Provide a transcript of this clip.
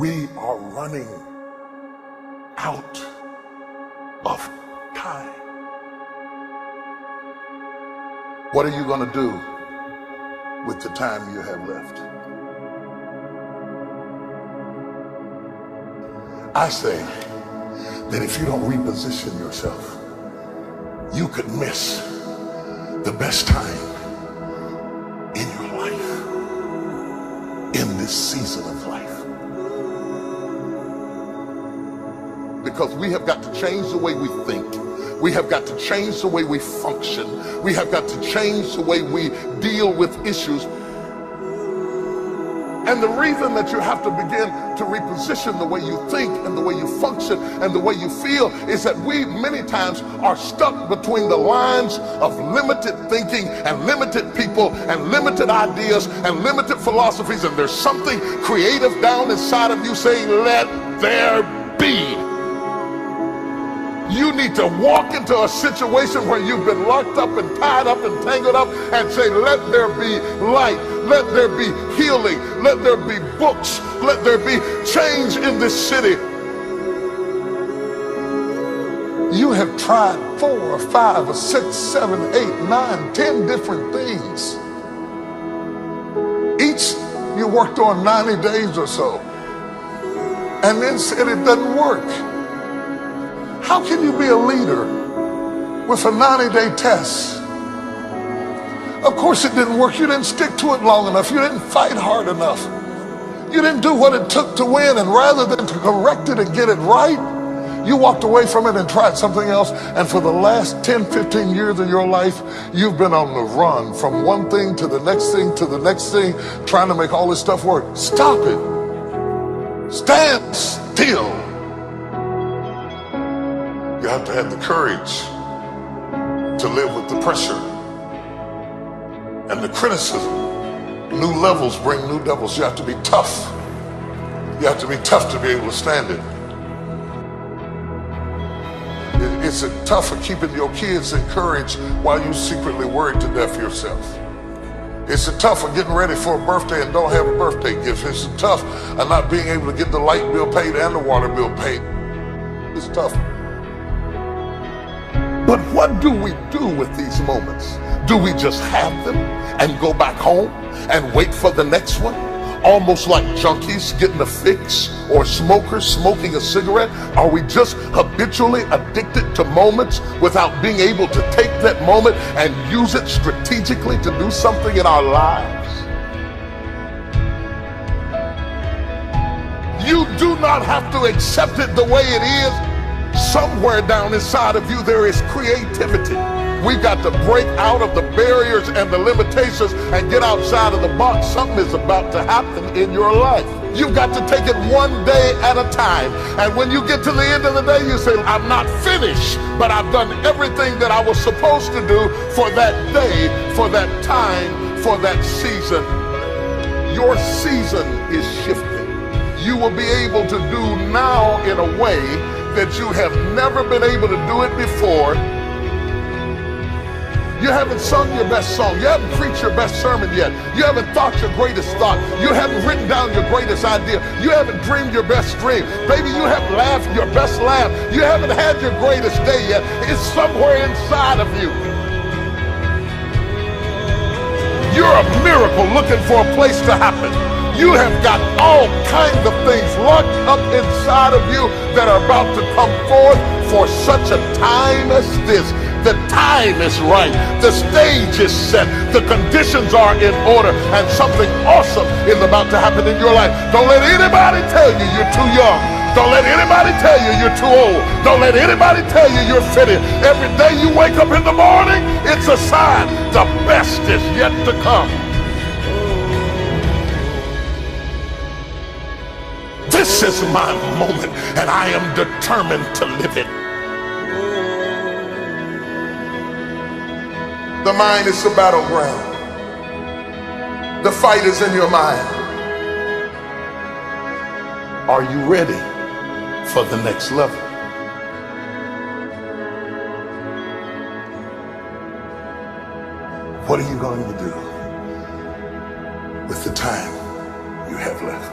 We are running out of time. What are you going to do with the time you have left? I say that if you don't reposition yourself, you could miss the best time in your life, in this season of life. Because we have got to change the way we think. We have got to change the way we function. We have got to change the way we deal with issues. And the reason that you have to begin to reposition the way you think and the way you function and the way you feel is that we many times are stuck between the lines of limited thinking and limited people and limited ideas and limited philosophies, and there's something creative down inside of you saying, let there be. You need to walk into a situation where you've been locked up and tied up and tangled up and say, let there be light, let there be healing, let there be books, let there be change in this city. You have tried 4 or 5 or 6, 7, 8, 9, 10 different things. Each you worked on 90 days or so and then said it doesn't work. How can you be a leader with a 90-day test? Of course it didn't work. You didn't stick to it long enough. You didn't fight hard enough. You didn't do what it took to win, and rather than to correct it and get it right, you walked away from it and tried something else. And for the last 10, 15 years of your life, you've been on the run from one thing to the next thing to the next thing, trying to make all this stuff work. Stop it. Stand still. You have to have the courage to live with the pressure and the criticism. New levels bring new devils. You have to be tough. You have to be tough to be able to stand it. It's tough for keeping your kids encouraged while you secretly worried to death yourself. It's tough for getting ready for a birthday and don't have a birthday gift. It's tough of not being able to get the light bill paid and the water bill paid. It's tough. But what do we do with these moments? Do we just have them and go back home and wait for the next one? Almost like junkies getting a fix or smokers smoking a cigarette? Are we just habitually addicted to moments without being able to take that moment and use it strategically to do something in our lives? You do not have to accept it the way it is. Somewhere down inside of you there is creativity. We've got to break out of the barriers and the limitations and get outside of the box. Something is about to happen in your life. You've got to take it one day at a time. And when you get to the end of the day, you say, I'm not finished, but I've done everything that I was supposed to do for that day, for that time, for that season. Your season is shifting. You will be able to do now in a way that you have never been able to do it before. You haven't sung your best song. You haven't preached your best sermon yet. You haven't thought your greatest thought. You haven't written down your greatest idea. You haven't dreamed your best dream. Maybe you haven't laughed your best laugh. You haven't had your greatest day yet. It's somewhere inside of you. You're a miracle looking for a place to happen. You have got all kinds of things locked up inside of you that are about to come forth for such a time as this. The time is right. The stage is set. The conditions are in order, and something awesome is about to happen in your life. Don't let anybody tell you you're too young. Don't let anybody tell you you're too old. Don't let anybody tell you you're fitted. Every day you wake up in the morning, it's a sign the best is yet to come. This is my moment, and I am determined to live it. The mind is the battleground. The fight is in your mind. Are you ready for the next level? What are you going to do with the time you have left?